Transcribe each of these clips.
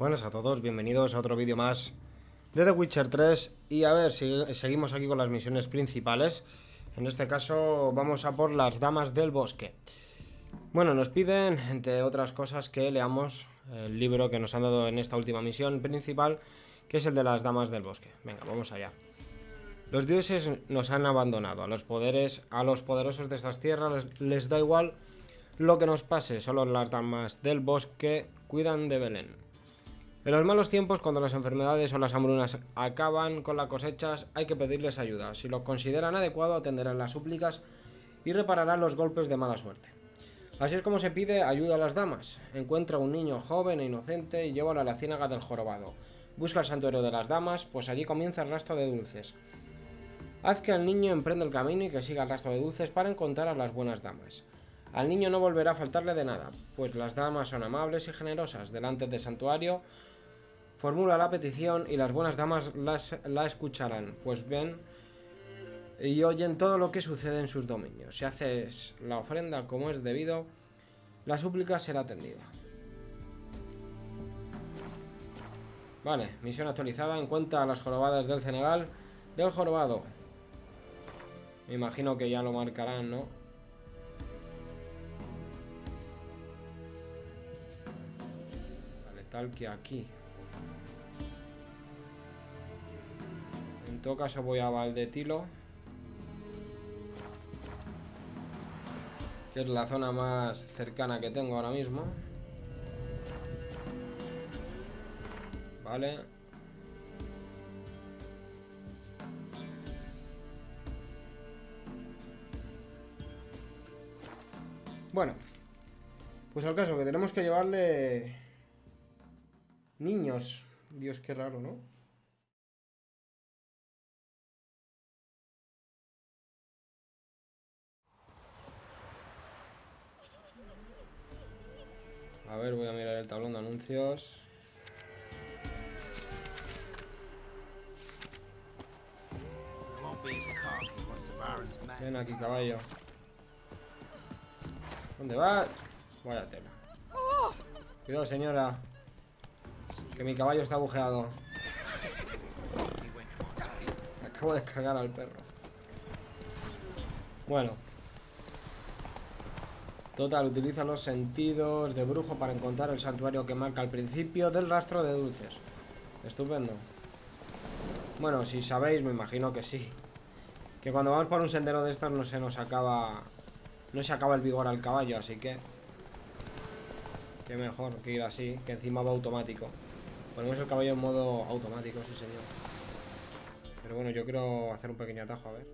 Buenas a todos, bienvenidos a otro vídeo más de The Witcher 3. Y a ver, si seguimos aquí con las misiones principales. En este caso vamos a por las Damas del Bosque. Bueno, nos piden, entre otras cosas, que leamos el libro que nos han dado en esta última misión principal, que es el de las Damas del Bosque. Venga, vamos allá. Los dioses nos han abandonado. A los poderosos de estas tierras les da igual lo que nos pase. Solo las Damas del Bosque cuidan de Belén. En los malos tiempos, cuando las enfermedades o las hambrunas acaban con las cosechas, hay que pedirles ayuda. Si lo consideran adecuado, atenderán las súplicas y repararán los golpes de mala suerte. Así es como se pide ayuda a las damas. Encuentra un niño joven e inocente y llévalo a la ciénaga del jorobado. Busca el santuario de las damas, pues allí comienza el rastro de dulces. Haz que el niño emprenda el camino y que siga el rastro de dulces para encontrar a las buenas damas. Al niño no volverá a faltarle de nada, pues las damas son amables y generosas. Delante del santuario formula la petición y las buenas damas la escucharán, pues ven y oyen todo lo que sucede en sus dominios. Si haces la ofrenda como es debido, la súplica será atendida. Vale, misión actualizada. Encuentra a las jorobadas del Cenegal del jorobado. Me imagino que ya lo marcarán, ¿no? Vale, tal que aquí. En todo caso voy a Valdetilo, que es la zona más cercana que tengo ahora mismo. Vale. Bueno, pues al caso que tenemos que llevarle niños. Dios, qué raro, ¿no? A ver, voy a mirar el tablón de anuncios. Ven aquí, caballo. ¿Dónde vas? Vaya tela. Cuidado, señora, que mi caballo está bujeado. Acabo de descargar al perro. Bueno. Total, utiliza los sentidos de brujo para encontrar el santuario que marca el principio del rastro de dulces. Estupendo. Bueno, si sabéis, me imagino que sí, que cuando vamos por un sendero de estos no se nos acaba el vigor al caballo, así que qué mejor que ir así, que encima va automático. Ponemos el caballo en modo automático, sí señor. Pero bueno, yo quiero hacer un pequeño atajo, a ver.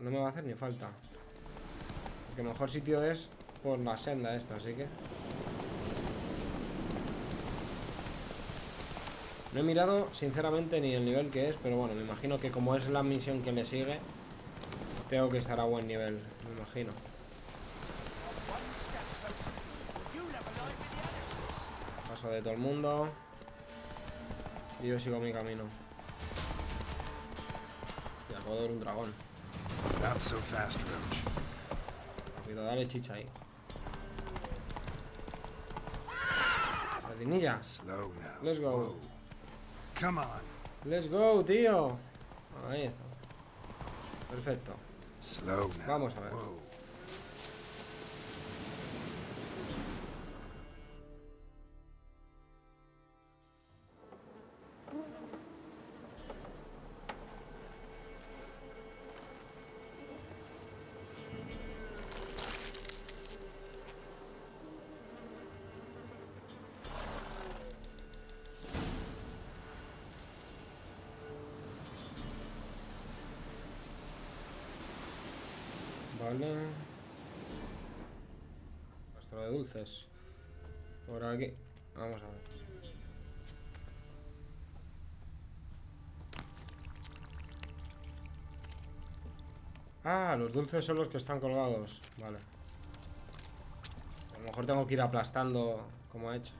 No me va a hacer ni falta. Que el mejor sitio es por la senda esta, así que no he mirado sinceramente ni el nivel que es, pero bueno, me imagino que como es la misión que le sigue, tengo que estar a buen nivel, me imagino. Paso de todo el mundo y yo sigo mi camino. Hostia, acabo de ver un dragón. Not so fast, Roach. Dale chicha ahí. Sardinilla. Slow now. Let's go. Whoa. Come on. Let's go, tío. Ahí está. Perfecto. Slow now. Vamos a ver. Whoa. Vale. Rastro de dulces. Por aquí. Vamos a ver. Ah, los dulces son los que están colgados. Vale. A lo mejor tengo que ir aplastando como he hecho.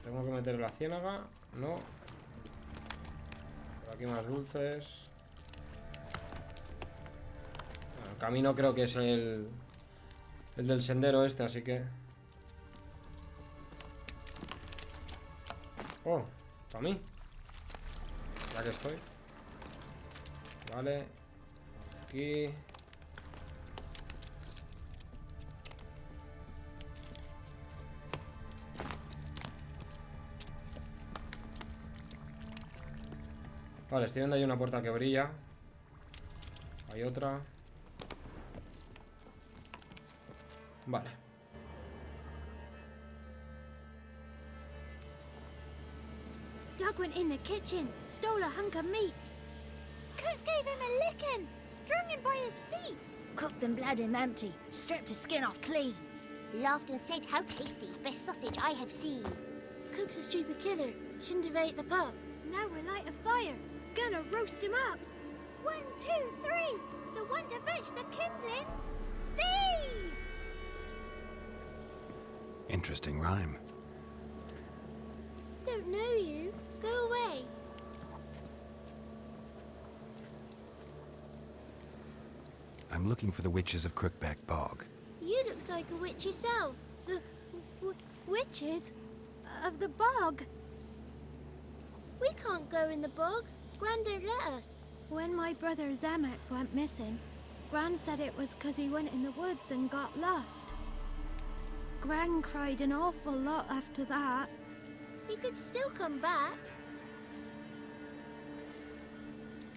Tengo que meter en la ciénaga. No. Por aquí más dulces. Bueno, el camino creo que es el El del sendero este, así que... Oh, para mí. Ya que estoy. Vale. Aquí. Vale, estoy viendo ahí una puerta que brilla. Hay otra. Vale. Doug went in the kitchen, stole a hunk of meat. Cook gave him a licking, strung him by his feet. Cooked and bled him empty, stripped his skin off clean. Laughed and said, "How tasty, best sausage I have seen." Cook's a stupid killer, shouldn't have ate the pup. Now we'll light a fire, gonna roast him up. 1, 2, 3, the one to fetch the kindlings. Thee! Interesting rhyme. Don't know you. Go away. I'm looking for the witches of Crookback Bog. You looks like a witch yourself. Witches? Of the bog? We can't go in the bog. Gran don't let us. When my brother Zamek went missing, Gran said it was 'cause he went in the woods and got lost. Gran cried an awful lot after that. He could still come back.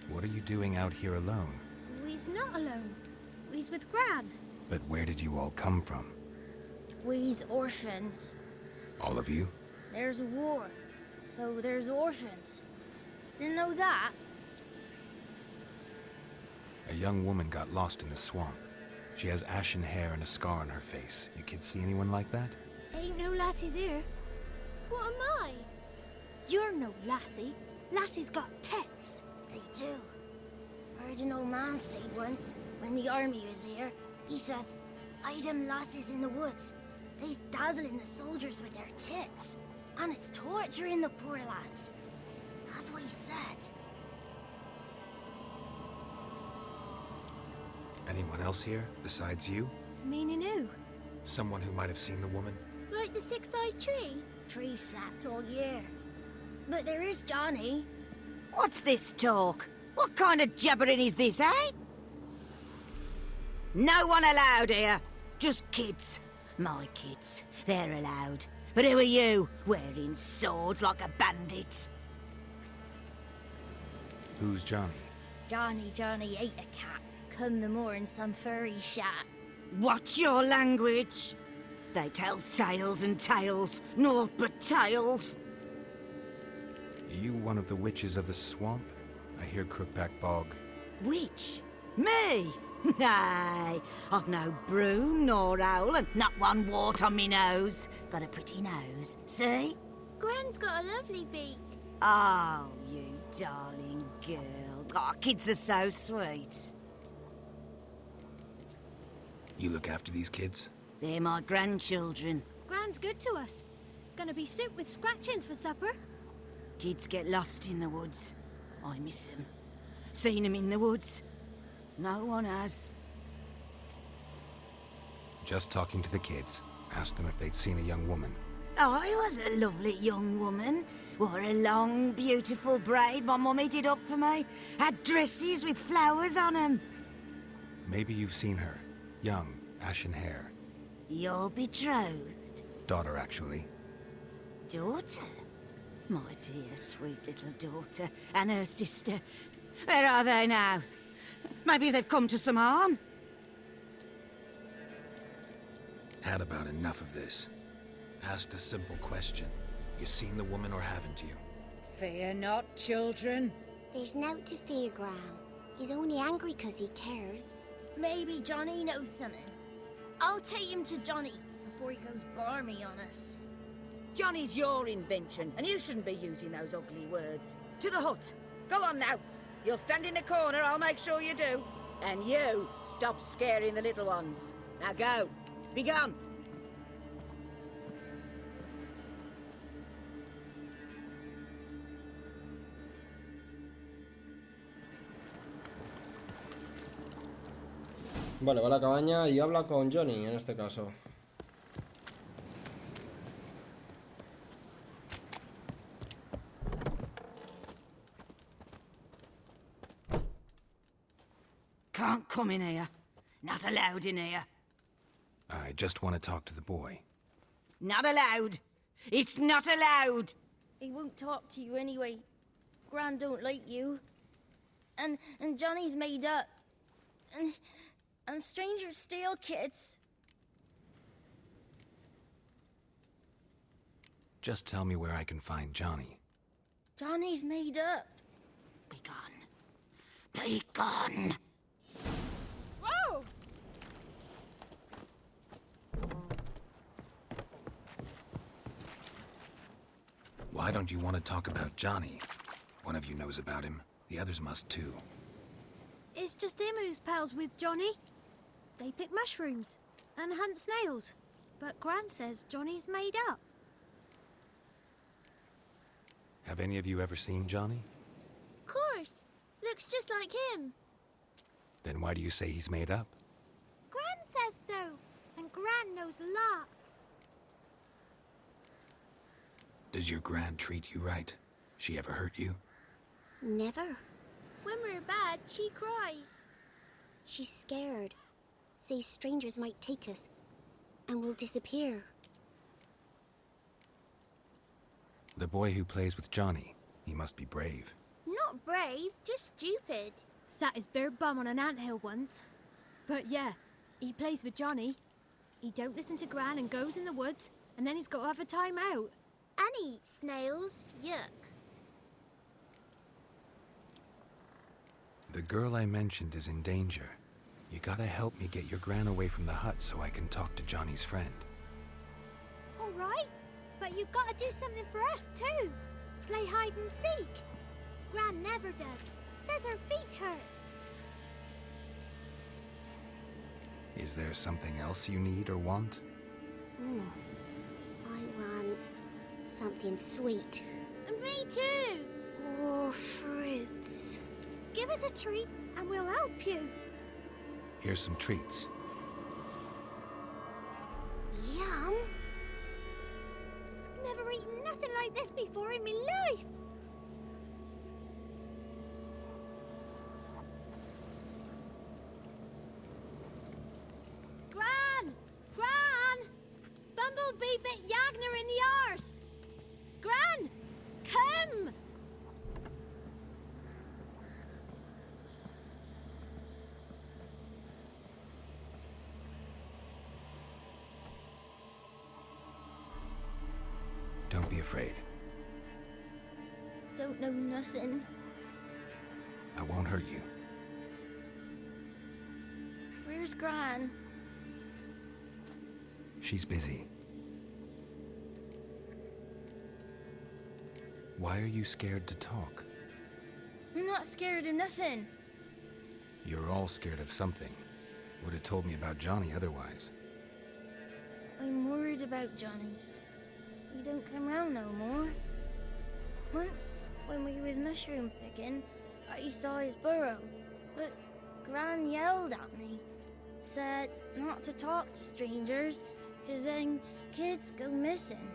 What are you doing out here alone? We's not alone. We's with Gran. But where did you all come from? We's orphans. All of you? There's a war, so there's orphans. Didn't know that. A young woman got lost in the swamp. She has ashen hair and a scar on her face. You kids see anyone like that? Ain't no lassies here. What am I? You're no lassie. Lassies got tits. They do. Heard an old man say once, when the army was here, he says, "I them lasses in the woods. They's dazzling the soldiers with their tits. And it's torturing the poor lads." That's what he said. Anyone else here besides you? Meaning who? Someone who might have seen the woman? Like the six-eyed tree? Tree sapped all year. But there is Johnny. What's this talk? What kind of jabbering is this, eh? No one allowed here. Just kids. My kids. They're allowed. But who are you, wearing swords like a bandit? Who's Johnny? Johnny ate a cat. Come the more in some furry shat. Watch your language. They tells tales and tales. Naught but tales. Are you one of the witches of the swamp? I hear Crookback Bog. Witch? Me? Nay, I've no broom nor owl and not one wart on me nose. Got a pretty nose, see? Gran's got a lovely beak. Oh, you darling girl. Oh, kids are so sweet. You look after these kids? They're my grandchildren. Gran's good to us. Gonna be soup with scratchings for supper. Kids get lost in the woods. I miss them. Seen them in the woods. No one has. Just talking to the kids. Asked them if they'd seen a young woman. I was a lovely young woman. Wore a long, beautiful braid my mummy did up for me. Had dresses with flowers on them. Maybe you've seen her. Young, ashen hair. You're betrothed. Daughter, actually. Daughter? My dear, sweet little daughter. And her sister. Where are they now? Maybe they've come to some harm. Had about enough of this. Asked a simple question. You seen the woman or haven't you? Fear not, children. There's nought to fear, Gran. He's only angry 'cause he cares. Maybe Johnny knows something. I'll take him to Johnny before he goes barmy on us. Johnny's your invention, and you shouldn't be using those ugly words. To the hut. Go on now. You'll stand in the corner, I'll make sure you do. And you, stop scaring the little ones. Now go. Be gone. Vale, va a la cabaña y habla con Johnny en este caso. Can't come in here. Not allowed in here. I just want to talk to the boy. Not allowed. It's not allowed. He won't talk to you anyway. Gran don't like you. And Johnny's made up. And strangers steal kids. Just tell me where I can find Johnny. Johnny's made up. Be gone. Be gone. Whoa! Why don't you want to talk about Johnny? One of you knows about him. The others must too. It's just him who's pals with Johnny. They pick mushrooms and hunt snails. But Gran says Johnny's made up. Have any of you ever seen Johnny? Of course. Looks just like him. Then why do you say he's made up? Gran says so. And Gran knows lots. Does your Gran treat you right? She ever hurt you? Never. When we're bad, she cries. She's scared. Says strangers might take us. And we'll disappear. The boy who plays with Johnny, he must be brave. Not brave, just stupid. Sat his bare bum on an anthill once. But yeah, he plays with Johnny. He don't listen to Gran and goes in the woods, and then he's got to have a time out. And he eats snails. Yuck. The girl I mentioned is in danger. You gotta help me get your Gran away from the hut so I can talk to Johnny's friend. All right, but you've got to do something for us too. Play hide and seek. Gran never does. Says her feet hurt. Is there something else you need or want? I want something sweet. And me too. Oh, fruits. Give us a treat and we'll help you. Here's some treats. Yum. Never eaten nothing like this before in my life. Gran! Gran! Bumblebee bit Yagner in the arse. Gran! Come! Don't be afraid. Don't know nothing. I won't hurt you. Where's Gran? She's busy. Why are you scared to talk? I'm not scared of nothing. You're all scared of something. Would have told me about Johnny otherwise. I'm worried about Johnny. He don't come round no more. Once, when we was mushroom picking, I saw his burrow. But Gran yelled at me. Said not to talk to strangers, 'cause then kids go missing.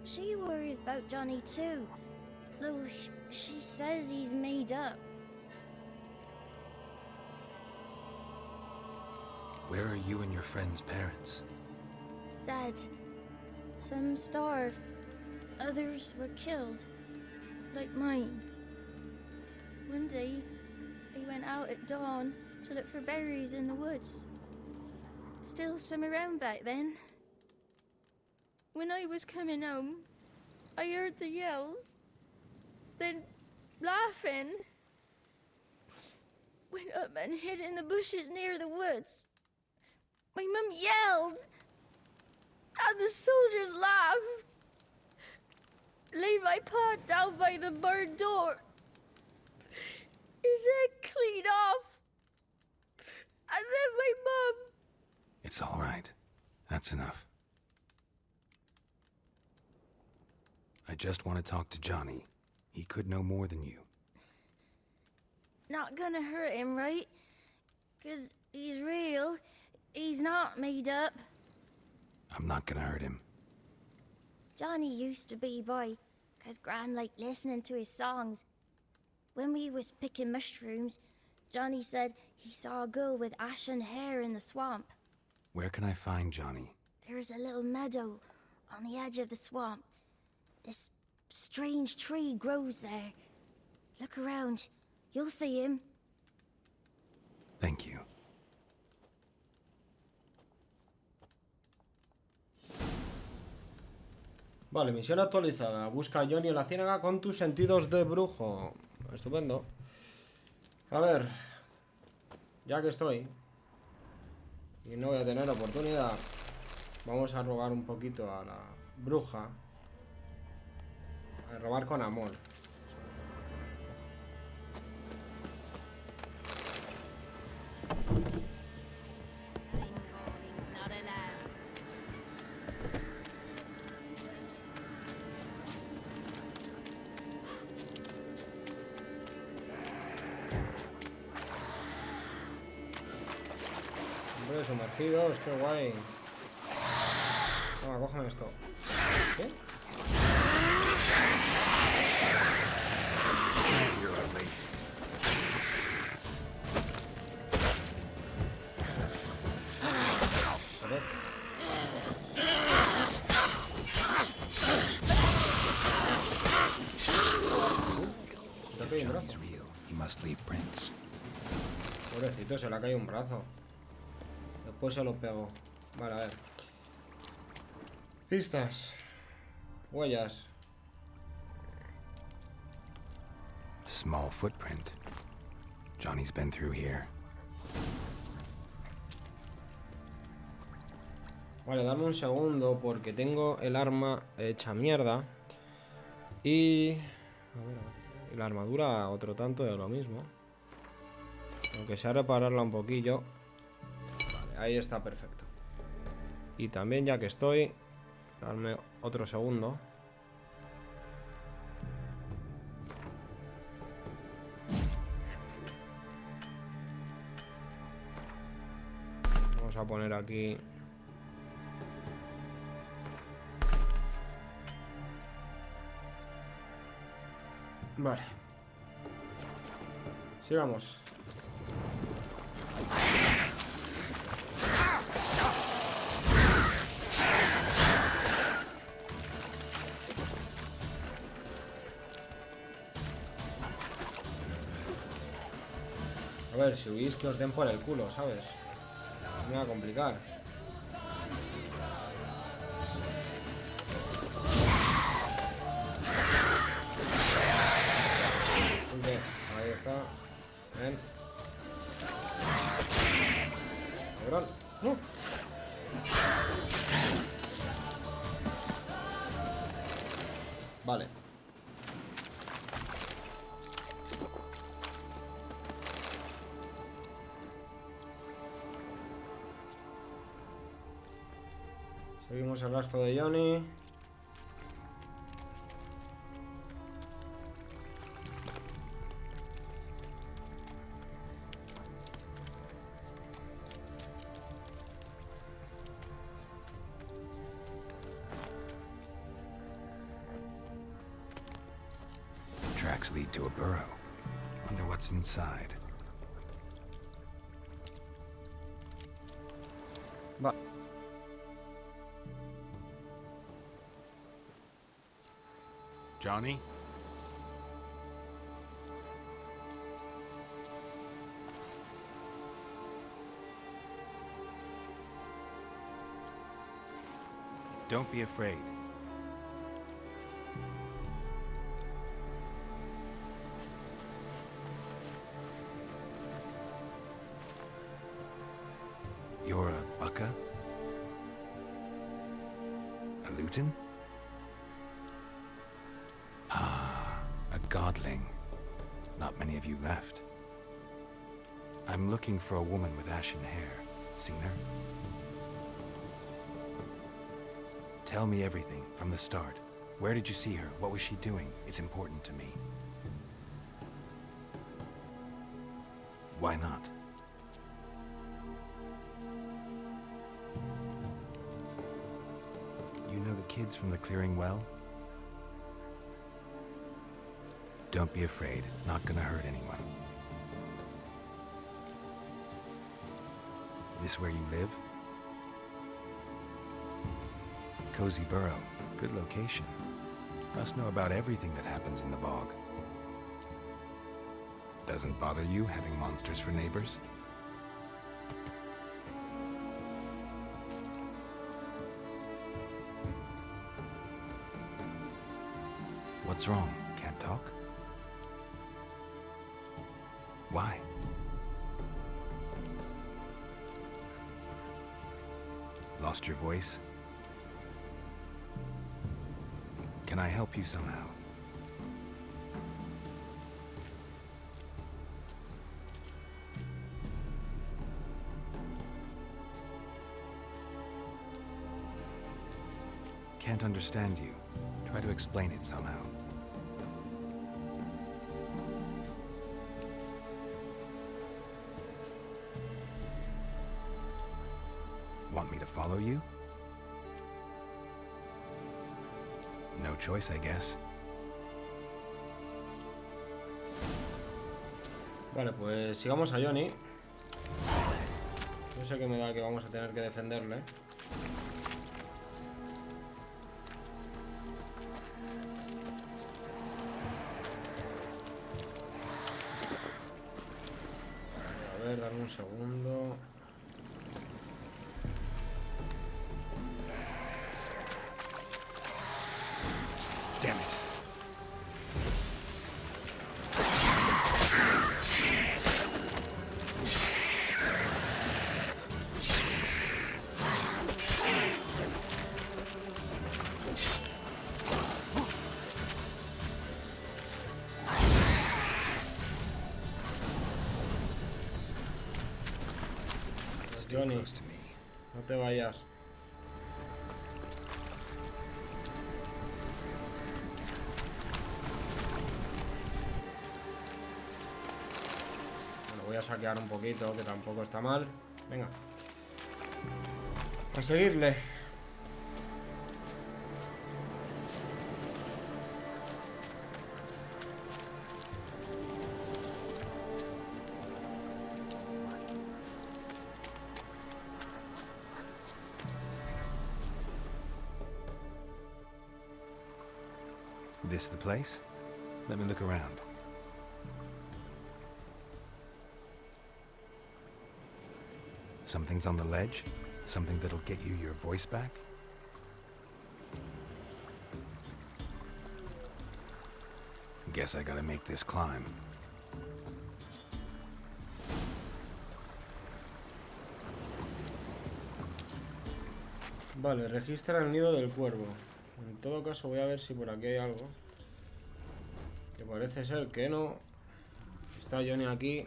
She worries about Johnny too, though she says he's made up. Where are you and your friend's parents? Dad, some starved, others were killed, like mine. One day, I went out at dawn to look for berries in the woods. Still some around back then. When I was coming home, I heard the yells, then laughing. Went up and hid in the bushes near the woods. My mum yelled, and the soldiers laughed. Laid my pa down by the barn door. His head clean off. And then my mum. It's all right. That's enough. I just want to talk to Johnny. He could know more than you. Not gonna hurt him, right? 'Cause He's real. He's not made up. I'm not gonna hurt him. Johnny used to be boy, 'cause Gran liked listening to his songs. When we was picking mushrooms, Johnny said he saw a girl with ashen hair in the swamp. Where can I find Johnny? There's a little meadow on the edge of the swamp. This strange tree grows there. Look around. You'll see him. Thank you. Vale, misión actualizada. Busca a Johnny en la ciénaga con tus sentidos de brujo. Estupendo. A ver. Ya que estoy y no voy a tener oportunidad, vamos a robar un poquito a la bruja. A robar con amor. Hombre, sumergidos, qué guay. Toma, cógeme esto. ¿Qué? Joder. ¿Te ha caído un brazo? Johnny's real. He must leave prints. Pobrecito, se le ha caído un brazo. Después se lo pego. Vale, a ver. Pistas. Huellas. Small footprint. Johnny's been through here. Vale, dame un segundo porque tengo el arma hecha mierda. Y... a ver. Y la armadura otro tanto de lo mismo. Aunque sea repararla un poquillo. Vale, ahí está perfecto. Y también ya que estoy, darme otro segundo. Vamos a poner aquí... Vale. Sigamos. A ver, si huís que os den por el culo, ¿sabes? Me va a complicar. Ahí está. Ven. Cabrón. ¡No! Vale. Seguimos el rastro de Johnny. Tracks lead to a burrow. Wonder what's inside. Va. Johnny? Don't be afraid. You're a bucka? A lutin? Ah, a godling. Not many of you left. I'm looking for a woman with ashen hair. Seen her? Tell me everything from the start. Where did you see her? What was she doing? It's important to me. Why not? kids from the clearing well? Don't be afraid. Not gonna hurt anyone. This where you live? Cozy burrow. Good location. Must know about everything that happens in the bog. Doesn't bother you having monsters for neighbors? What's wrong? Can't talk? Why? Lost your voice? Can I help you somehow? Can't understand you. Try to explain it somehow. Want me to follow you? No choice, I guess. Vale, pues sigamos a Johnny. No sé qué me da que vamos a tener que defenderle. A ver, dame un segundo. Damn it. Johnny, no te vayas. Bueno, voy a saquear un poquito, que tampoco está mal. Venga. A seguirle. This the place? Let me look around. Something's on the ledge? Something that'll get you your voice back? Guess I gotta make this climb. Vale, registra el nido del cuervo. En todo caso voy a ver si por aquí hay algo. Que parece ser que no. Está Johnny aquí.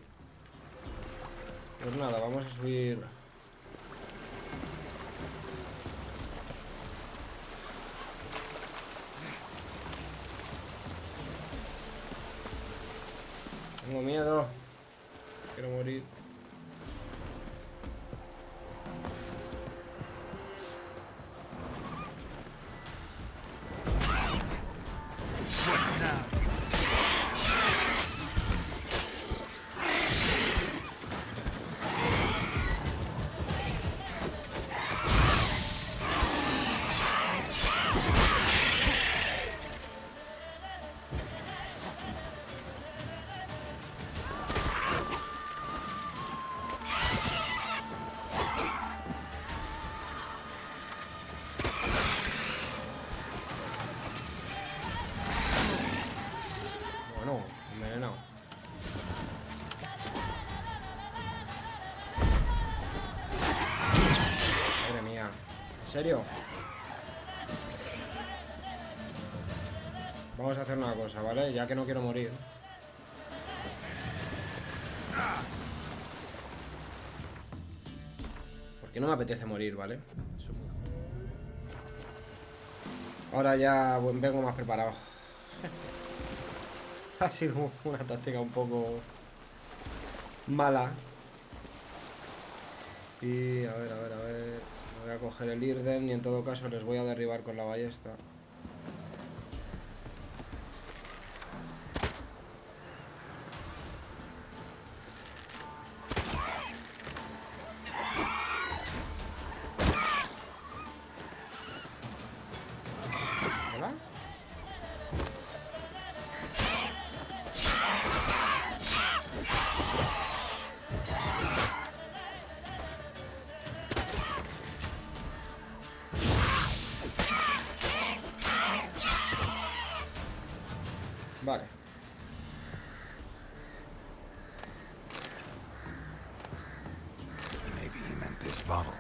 Pues nada, vamos a subir. Tengo miedo. Quiero morir. Envenenado. Madre mía. ¿En serio? Vamos a hacer una cosa, ¿vale? Ya que no quiero morir. Porque no me apetece morir, ¿vale? Ahora ya vengo más preparado. Ha sido una táctica un poco mala. Y a ver. Voy a coger el Irden y en todo caso les voy a derribar con la ballesta. ¿Hola? Vale. Maybe he meant this bottle.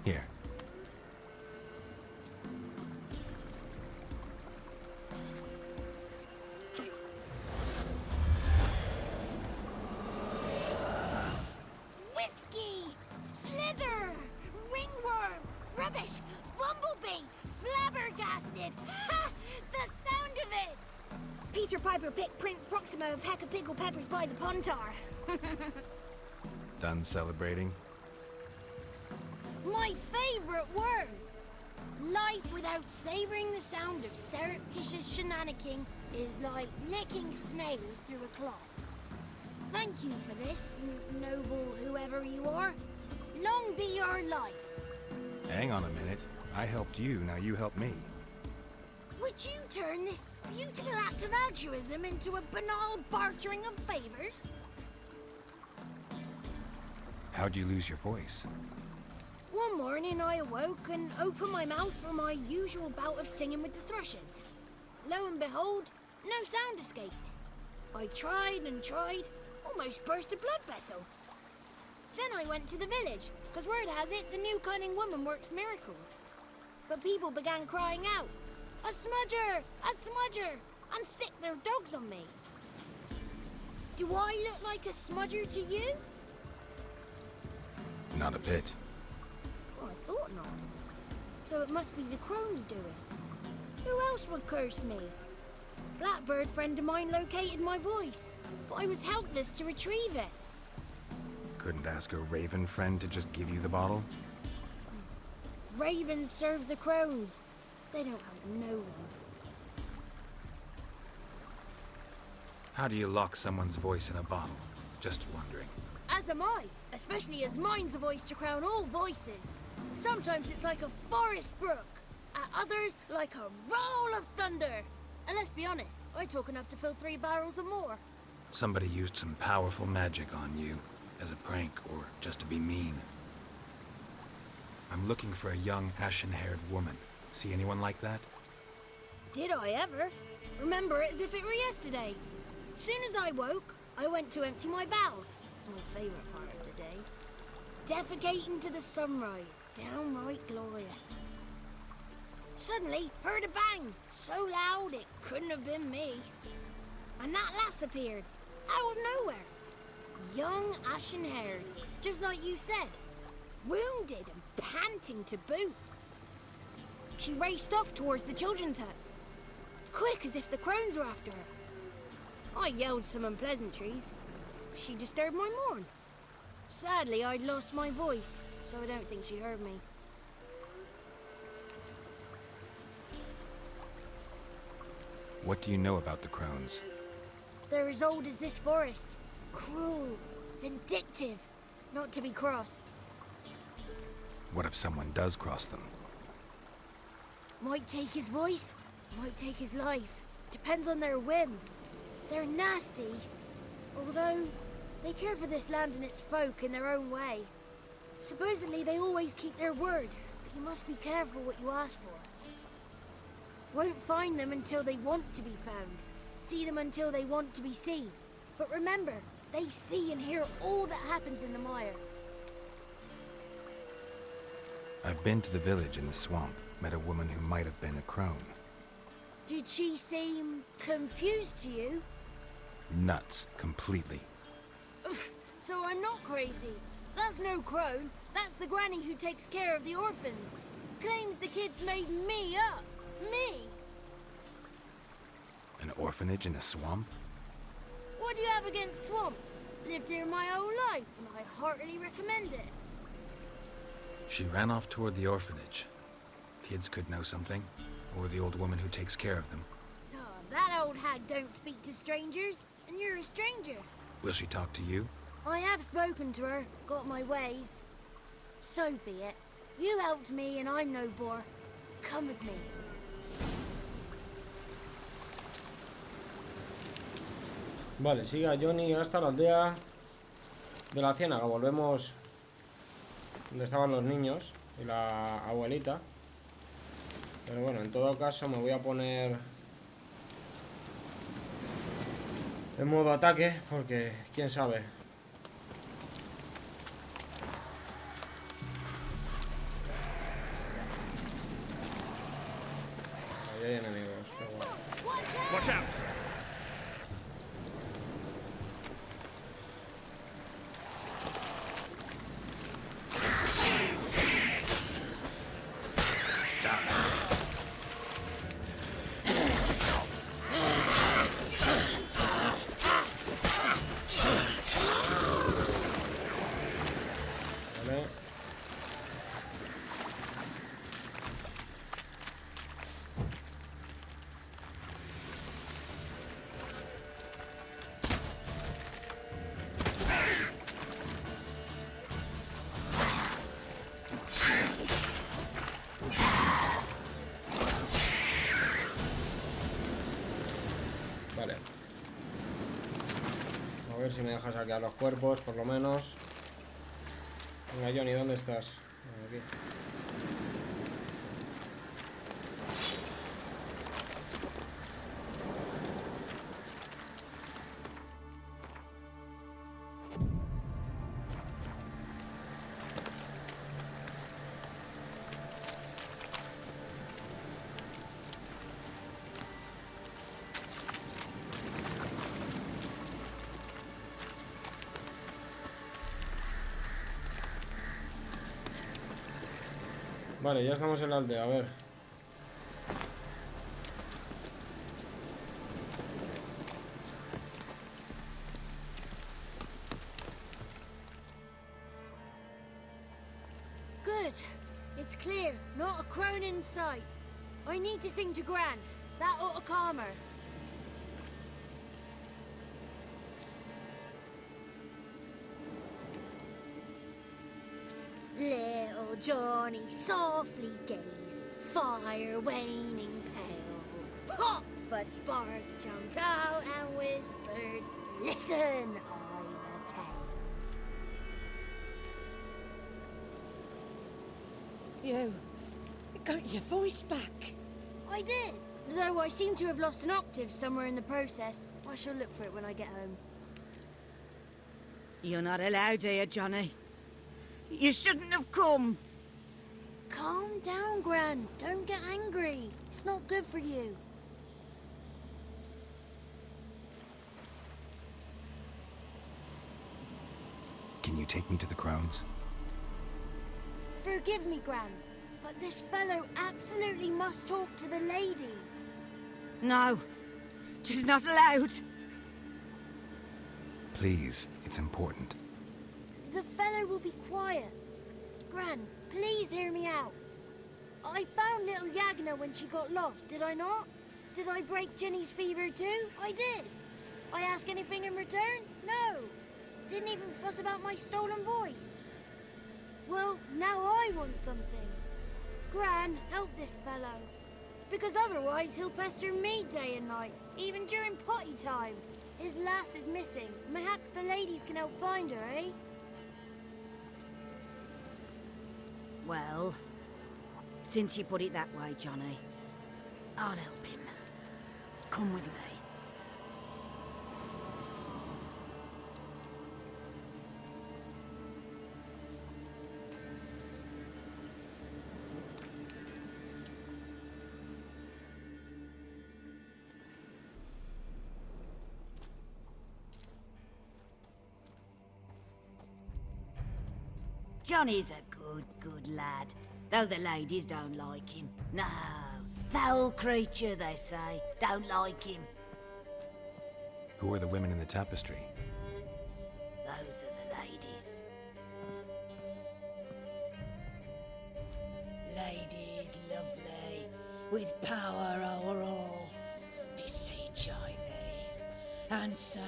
Here. Whiskey! Slither! Ringworm! Rubbish! Bumblebee! Flabbergasted! Ha! The sound of it! Peter Piper picked Prince Proximo a pack of pickled peppers by the Pontar. Done celebrating? My favorite words! Life without savoring the sound of surreptitious shenanigans is like licking snails through a cloth. Thank you for this, noble whoever you are. Long be your life. Hang on a minute. I helped you, now you help me. Would you turn this beautiful act of altruism into a banal bartering of favors? How'd you lose your voice? One morning I awoke and opened my mouth for my usual bout of singing with the thrushes. Lo and behold, no sound escaped. I tried and tried, almost burst a blood vessel. Then I went to the village, because word has it the new cunning woman works miracles. But people began crying out, "A smudger! A smudger!" and sicked their dogs on me. Do I look like a smudger to you? Not a bit. Well, I thought not. So it must be the crone's doing. Who else would curse me? Blackbird friend of mine located my voice, but I was helpless to retrieve it. Couldn't ask a raven friend to just give you the bottle? Ravens serve the crones. They don't help no one. How do you lock someone's voice in a bottle? Just wondering. As am I, especially as mine's a voice to crown all voices. Sometimes it's like a forest brook, at others like a roll of thunder. And let's be honest, I talk enough to fill 3 barrels or more. Somebody used some powerful magic on you, as a prank or just to be mean. I'm looking for a young, ashen-haired woman. See anyone like that? Did I ever? Remember it as if it were yesterday. Soon as I woke, I went to empty my bowels. My favourite part of the day. Defecating to the sunrise, downright glorious. Suddenly, heard a bang, so loud it couldn't have been me. And that lass appeared, out of nowhere. Young, ashen-haired, just like you said. Wounded and panting to boot. She raced off towards the children's hut, quick as if the crones were after her. I yelled some unpleasantries. She disturbed my morn. Sadly, I'd lost my voice, so I don't think she heard me. What do you know about the crones? They're as old as this forest. Cruel, vindictive, not to be crossed. What if someone does cross them? Might take his voice, might take his life. Depends on their whim. They're nasty, although they care for this land and its folk in their own way. Supposedly they always keep their word, but you must be careful what you ask for. Won't find them until they want to be found. See them until they want to be seen. But remember, they see and hear all that happens in the mire. I've been to the village in the swamp, met a woman who might have been a crone. Did she seem confused to you? nuts completely. So I'm not crazy. That's no crone. That's the granny who takes care of the orphans. Claims the kids made me up. Me! An orphanage in a swamp? What do you have against swamps? Lived here my whole life, and I heartily recommend it. She ran off toward the orphanage. Kids could know something, or the old woman who takes care of them. Oh, that old hag don't speak to strangers, and you're a stranger. Will she talk to you? I have spoken to her, got my ways. So be it. You helped me, and I'm no bore. Come with me. Vale, sigue a Johnny hasta la aldea de la ciénaga. Volvemos donde estaban los niños y la abuelita. Pero bueno, en todo caso me voy a poner en modo ataque, porque quién sabe. Ahí hay enemigos, qué guay. Watch out! Vale. Vale. A ver si me dejas saquear los cuerpos, por lo menos. Venga, Johnny, ¿dónde estás? Aquí. Vale, ya estamos en la aldea, a ver. Good. It's clear. Not a crone in sight. I need to sing to Gran. That ought to calm her. Little Johnny softly gazed, fire waning pale. Pop! A spark jumped out and whispered, "Listen, I'm a tale." You got your voice back. I did, though I seem to have lost an octave somewhere in the process. I shall look for it when I get home. You're not allowed here, Johnny. You shouldn't have come. Calm down, Gran. Don't get angry. It's not good for you. Can you take me to the Crones? Forgive me, Gran, but this fellow absolutely must talk to the ladies. No, she's not allowed. Please, it's important. The fellow will be quiet. Gran, please hear me out. I found little Yagna when she got lost, did I not? Did I break Ginny's fever too? I did. I ask anything in return? No. Didn't even fuss about my stolen voice. Well, now I want something. Gran, help this fellow. Because otherwise he'll pester me day and night, even during potty time. His lass is missing. Perhaps the ladies can help find her, eh? Well, since you put it that way, Johnny, I'll help him. Come with me. Johnny's a good lad, though the ladies don't like him. No, foul creature, they say. Don't like him. Who are the women in the tapestry? Those are the ladies. Ladies lovely, with power o'er all. Beseech I thee, answer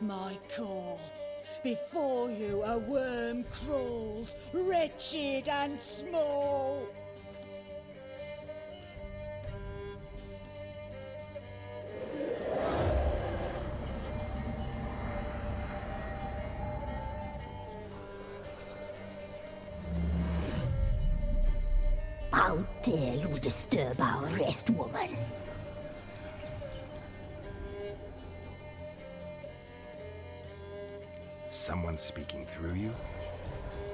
my call. Before you a worm crawls, wretched and small. How dare you disturb our rest, woman? Someone speaking through you?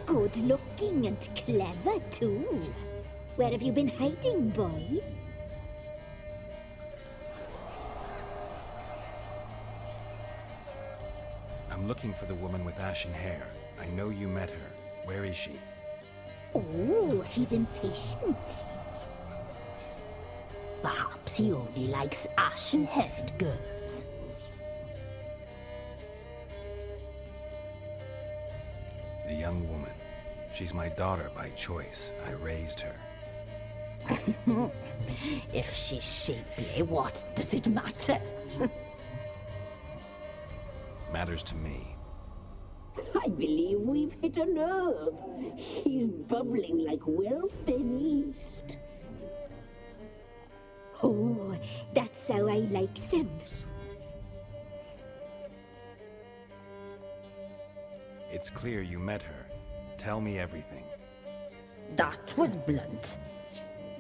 Good looking and clever, too. Where have you been hiding, boy? I'm looking for the woman with ashen hair. I know you met her. Where is she? Oh, he's impatient. Perhaps he only likes ashen-haired girls. The young woman. She's my daughter by choice. I raised her. If she's shapely, what does it matter? Matters to me. I believe we've hit a nerve. He's bubbling like well-fed yeast. Oh, that's how I like him. It's clear you met her. Tell me everything. That was blunt.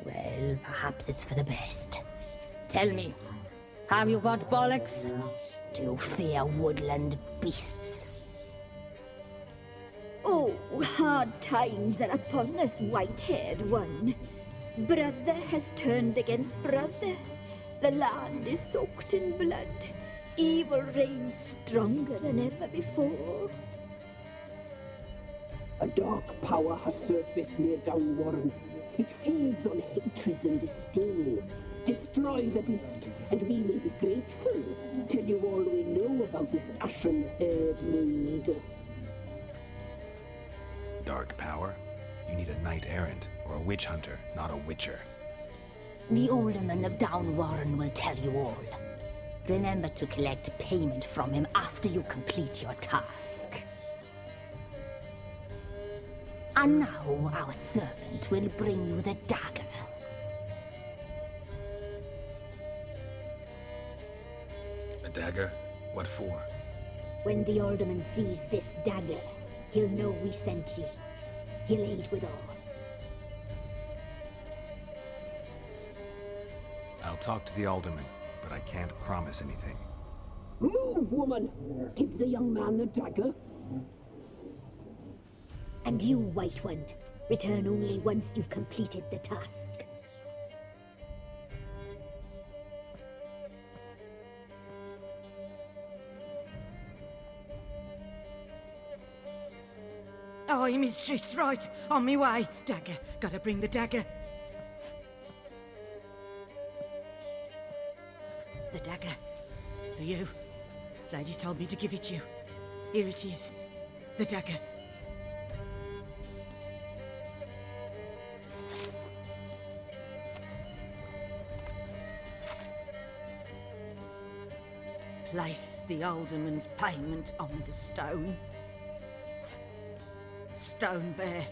Well, perhaps it's for the best. Tell me, have you got bollocks? Do you fear woodland beasts? Oh, hard times are upon us, white-haired one. Brother has turned against brother. The land is soaked in blood. Evil reigns stronger than ever before. A dark power has surfaced near Downwarren. It feeds on hatred and disdain. Destroy the beast, and we will be grateful. Tell you all we know about this ashen-haired maid. Dark power? You need a knight-errant or a witch hunter, not a witcher. The alderman of Downwarren will tell you all. Remember to collect payment from him after you complete your task. And now our servant will bring you the dagger. A dagger? What for? When the alderman sees this dagger, he'll know we sent you. He'll aid with all. I'll talk to the alderman, but I can't promise anything. Move, woman! Give the young man the dagger. And you, White One, return only once you've completed the task. Aye, mistress, right. On me way. Dagger. Gotta bring the dagger. The dagger. For you. Ladies told me to give it you. Here it is. The dagger. Place the alderman's payment on the stone. Stone bear,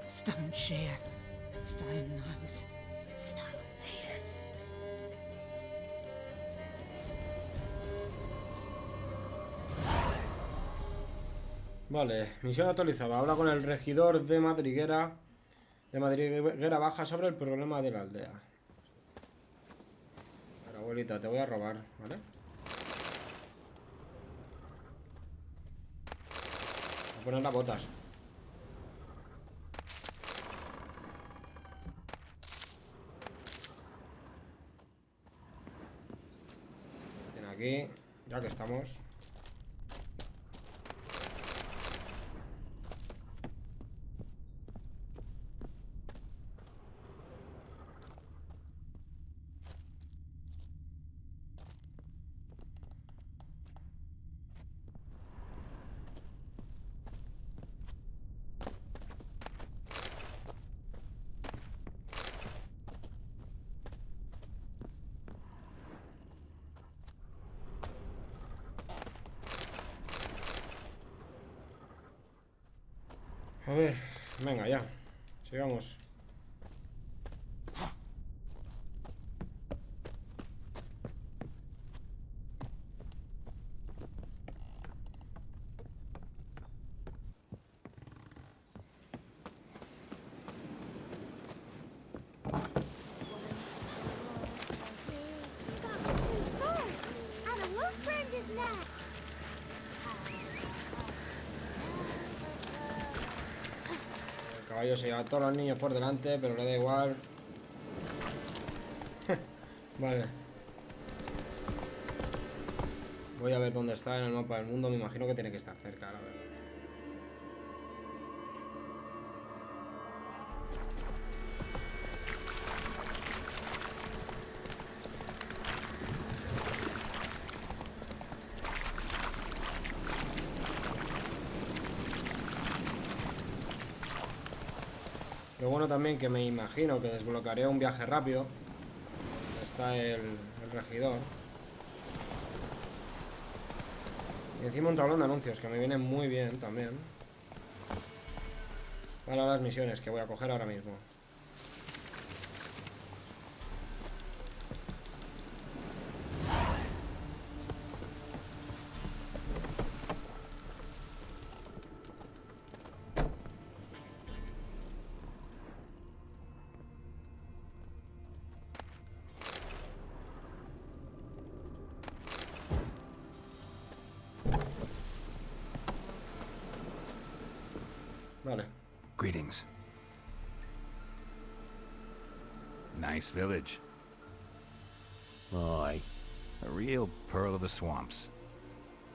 stone shear, stone nose, stone ears. Vale, misión actualizada. Habla con el regidor de Madriguera Baja sobre el problema de la aldea. Pero, abuelita, te voy a robar, ¿vale? Voy a poner las botas. Aquí, ya que estamos. A ver, venga, ya. Sigamos. Got 2 swords and a wolf round his neck. El caballo se lleva a todos los niños por delante, pero le da igual. Vale. Voy a ver dónde está en el mapa del mundo. Me imagino que tiene que estar cerca, la verdad. Lo bueno también que me imagino que desbloquearé un viaje rápido. Está el regidor. Y encima un tablón de anuncios que me viene muy bien también. Para las misiones que voy a coger ahora mismo. Vale. Greetings. Nice village. Aye, A real pearl of the swamps.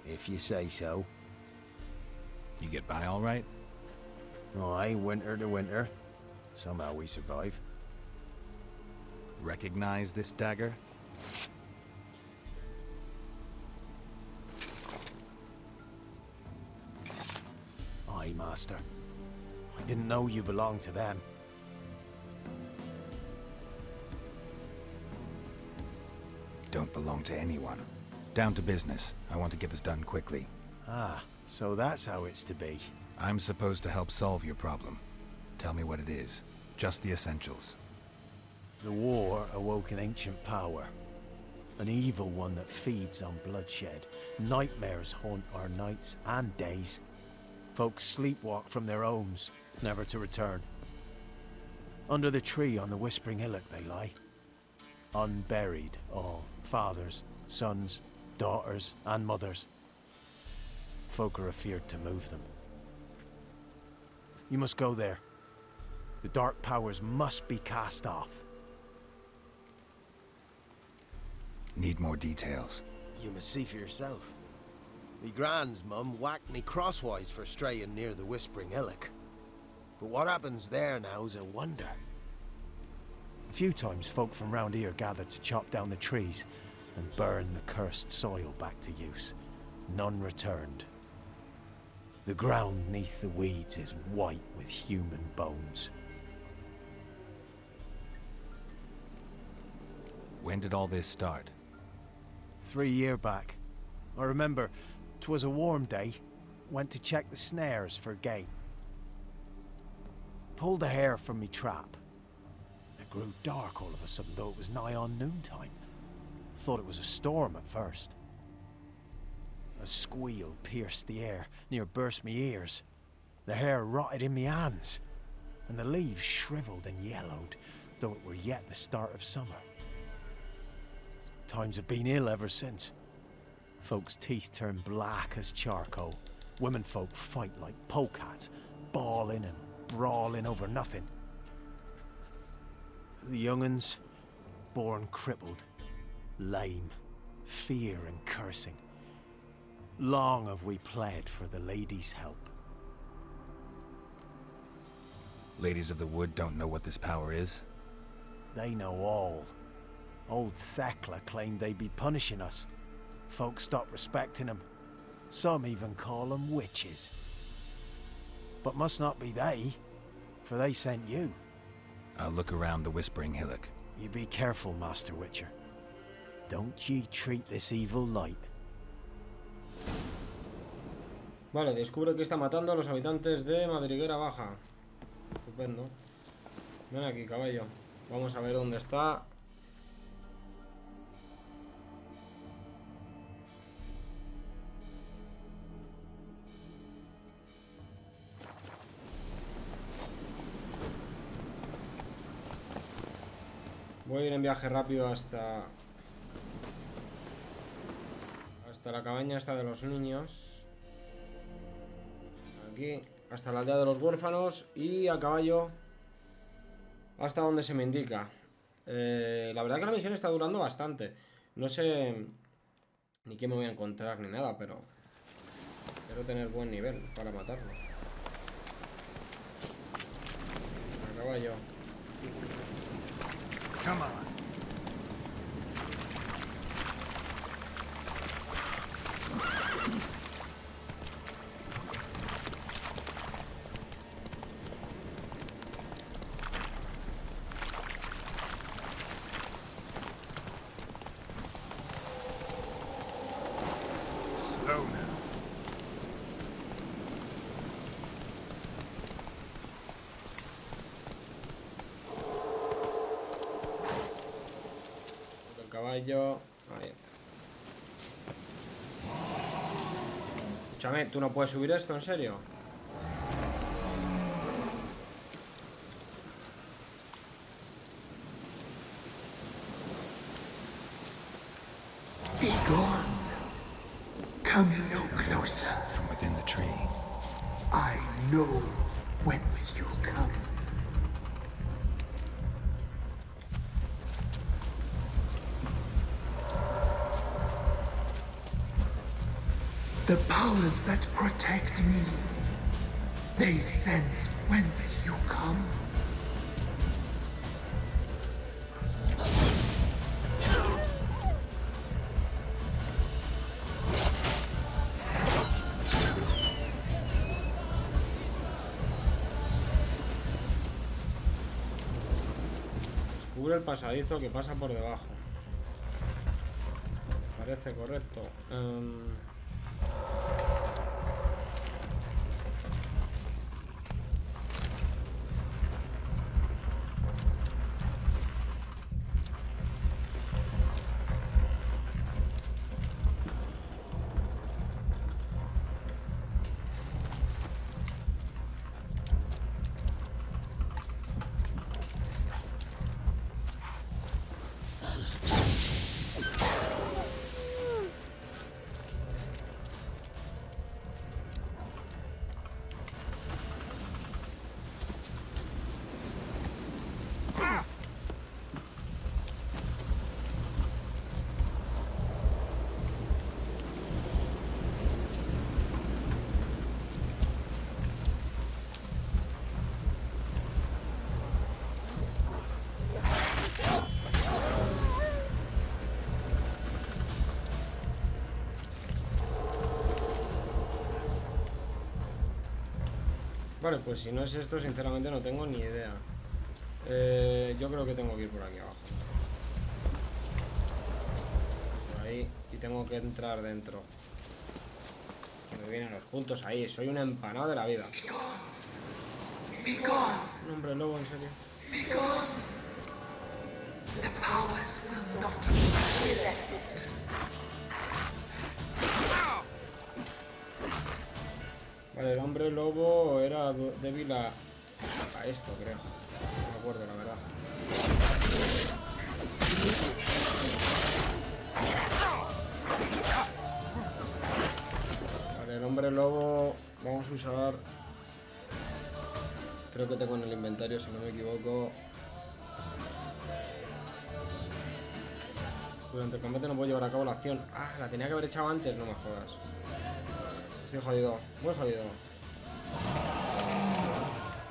if you say so. You get by all right? Aye, winter to winter. Somehow we survive. Recognize this dagger? Aye, master. I didn't know you belonged to them. Don't belong to anyone. Down to business. I want to get this done quickly. Ah, so that's how it's to be. I'm supposed to help solve your problem. Tell me what it is. Just the essentials. The war awoke an ancient power. An evil one that feeds on bloodshed. Nightmares haunt our nights and days. Folks sleepwalk from their homes, never to return. Under the tree on the Whispering Hillock they lie. Unburied, all. Fathers, sons, daughters, and mothers. Folk are afeard to move them. You must go there. The dark powers must be cast off. Need more details. You must see for yourself. Me grand's mum whacked me crosswise for straying near the Whispering Hillock. But what happens there now's a wonder. A few times folk from round here gathered to chop down the trees and burn the cursed soil back to use. None returned. The ground neath the weeds is white with human bones. When did all this start? 3 year back. I remember 'twas a warm day. Went to check the snares for game. Pulled a hare from me trap. It grew dark all of a sudden, though it was nigh on noontime. Thought it was a storm at first. A squeal pierced the air, near burst me ears. The hair rotted in me hands, and the leaves shriveled and yellowed, though it were yet the start of summer. Times have been ill ever since. Folks' teeth turn black as charcoal. Women folk fight like polecats, bawling and brawling over nothing. The young'uns, born crippled, lame, fear and cursing. Long have we pled for the ladies' help. Ladies of the Wood don't know what this power is? They know all. Old Thekla claimed they'd be punishing us. Folk stopped respecting them. Some even call them witches. But must not be they, for they sent you. I'll look around the Whispering Hillock. You be careful, Master Witcher. Don't ye treat this evil light. Vale, descubre que está matando a los habitantes de Madriguera Baja. Estupendo. Ven aquí, caballo. Vamos a ver dónde está. Voy a ir en viaje rápido hasta la cabaña esta de los niños. Aquí, hasta la aldea de los huérfanos. Y a caballo hasta donde se me indica. La verdad que la misión está durando bastante. No sé ni qué me voy a encontrar ni nada, pero quiero tener buen nivel para matarlo. A caballo. Come on. Slow now. El caballo. Ahí. Escúchame, ¿tú no puedes subir esto, en serio? Be gone. Come no closer. From within the tree. I know whence you come. The powers that protect me, they sense whence you come. Descubre el pasadizo que pasa por debajo. Parece correcto. Vale, pues si no es esto, sinceramente no tengo ni idea. Yo creo que tengo que ir por aquí abajo. Por ahí. Y tengo que entrar dentro. Me vienen los puntos ahí. Soy un empanado de la vida. Un hombre lobo, en serio. The powers will not relent. Vale, el hombre lobo era débil a esto, creo. No me acuerdo, la verdad. Vale, el hombre lobo... Vamos a usar... Creo que tengo en el inventario, si no me equivoco... Durante el combate no puedo llevar a cabo la acción. Ah, la tenía que haber echado antes, no me jodas. Estoy jodido, muy jodido.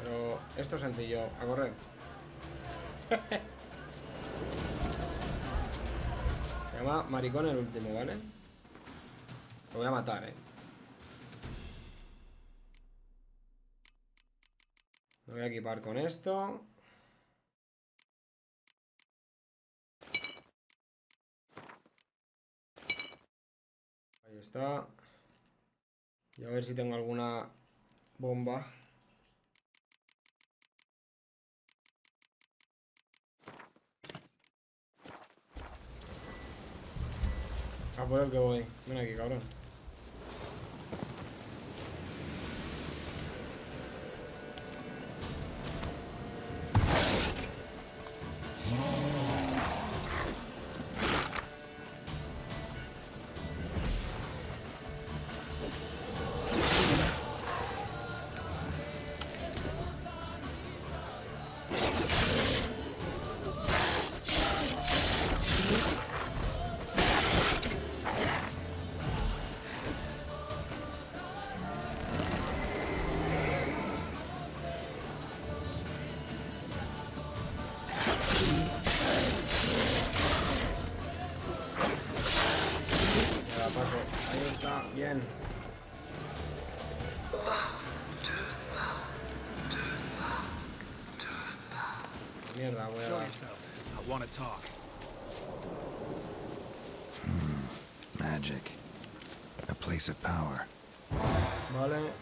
Pero esto es sencillo, a correr. Se llama maricón el último, ¿vale? Lo voy a matar, Me voy a equipar con esto. Ahí está. Y a ver si tengo alguna bomba. A por el que voy. Ven aquí, cabrón. Ahí está, bien. Mierda, voy a... Magic. A place of power. Vale.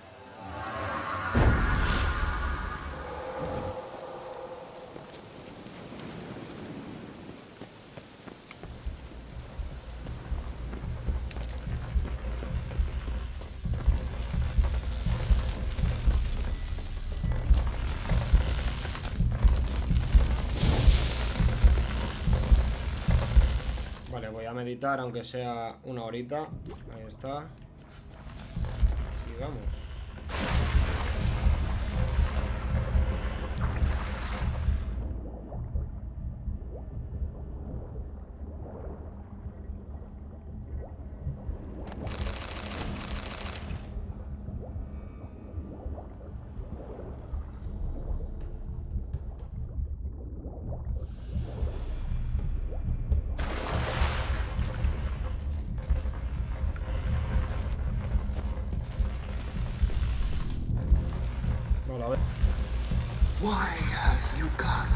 Vale, voy a meditar, aunque sea una horita. Ahí está. Sigamos. Why have you gone?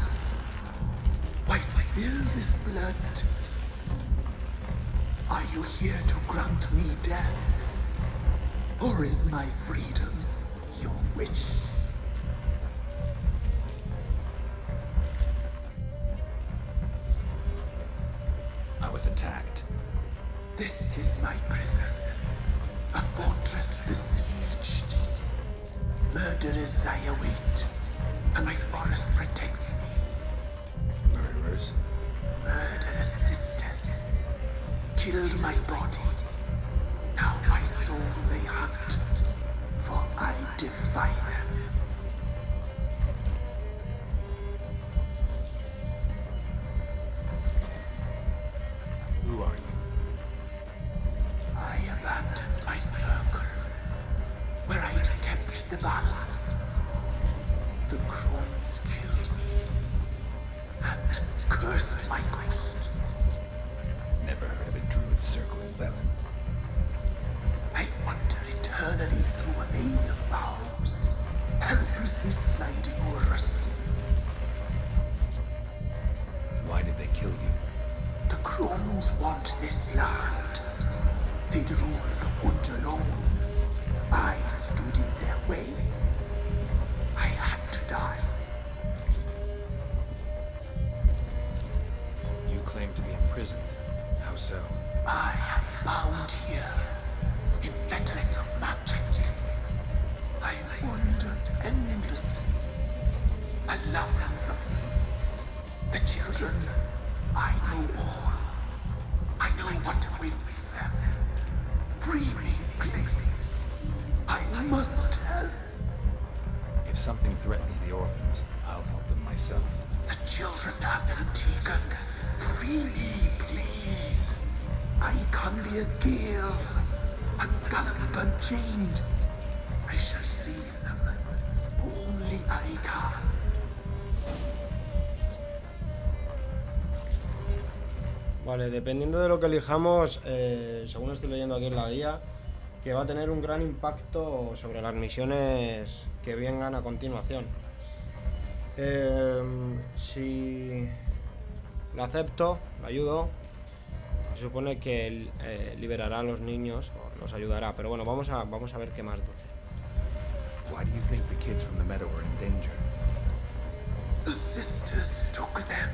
Why spill this blood? Are you here to grant me death? Or is my freedom your wish? I was attacked. This is my prison, a fortress besieged. Murderers I await, and my forest protects me. Murderers? Murderous sisters killed my body. Now my soul they hunt, for I defy them. Who are you? I abandoned my circle, where I'd kept the balance. The crones killed me, and cursed my ghost. Never heard of a druid circle in Velen. I wander eternally through a maze of vows, helplessly sliding over a sea. Why did they kill you? The crones want this land. They'd rule the wood alone. I stood in their way. I had to die. You claim to be imprisoned. How so? I am bound here in fetters of magic. I wandered endlessly, a labyrinth of thieves. The children, I know all. I know what awaits them. Free me, please. I must help. If something threatens the orphans, I'll help them myself. The children have been taken. Free me, please. I can be a gale, a gallop unchained. I shall save them. Only I can. Vale, dependiendo de lo que elijamos, según estoy leyendo aquí en la guía, que va a tener un gran impacto sobre las misiones que vengan a continuación. Si la acepto, la ayudo, Se supone que él liberará a los niños o los ayudará, pero bueno, vamos a ver qué más dice. Why do you think the kids from the meadow are in danger? The sisters took them.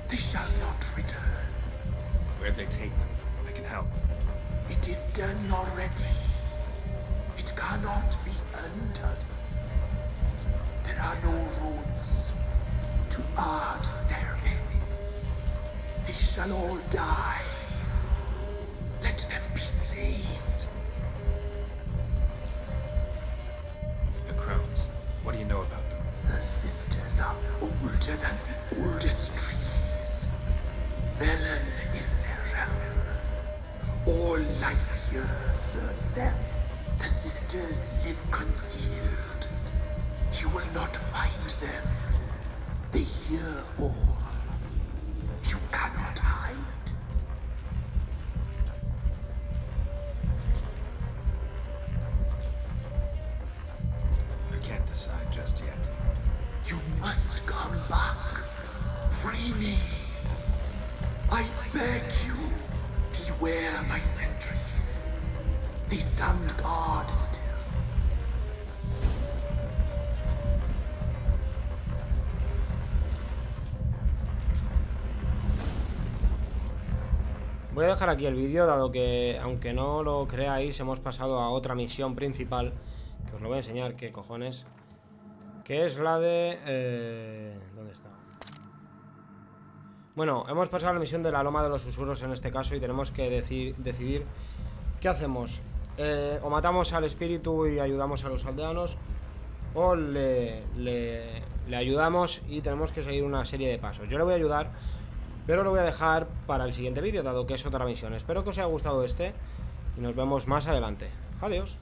They shall not return. Where'd they take them? I can help. It is done already. It cannot be undone. There are no runes to art ceremony. They shall all die. Let them be saved. The crones. What do you know about them? The sisters are older than the oldest trees. Velen is their realm. All life here serves them. The sisters live concealed. You will not find them. They hear all. You cannot hide. I can't decide just yet. You must come back. Free me. I beg you. Beware my sentries. They stand guard still. Voy a dejar aquí el vídeo, dado que, aunque no lo creáis, hemos pasado a otra misión principal, que os lo voy a enseñar, qué cojones, que es la de... ¿dónde está? Bueno, hemos pasado a la misión de la loma de los susurros en este caso y tenemos que decidir qué hacemos. O matamos al espíritu y ayudamos a los aldeanos, o le ayudamos y tenemos que seguir una serie de pasos. Yo le voy a ayudar, pero lo voy a dejar para el siguiente vídeo, dado que es otra misión. Espero que os haya gustado y nos vemos más adelante. Adiós.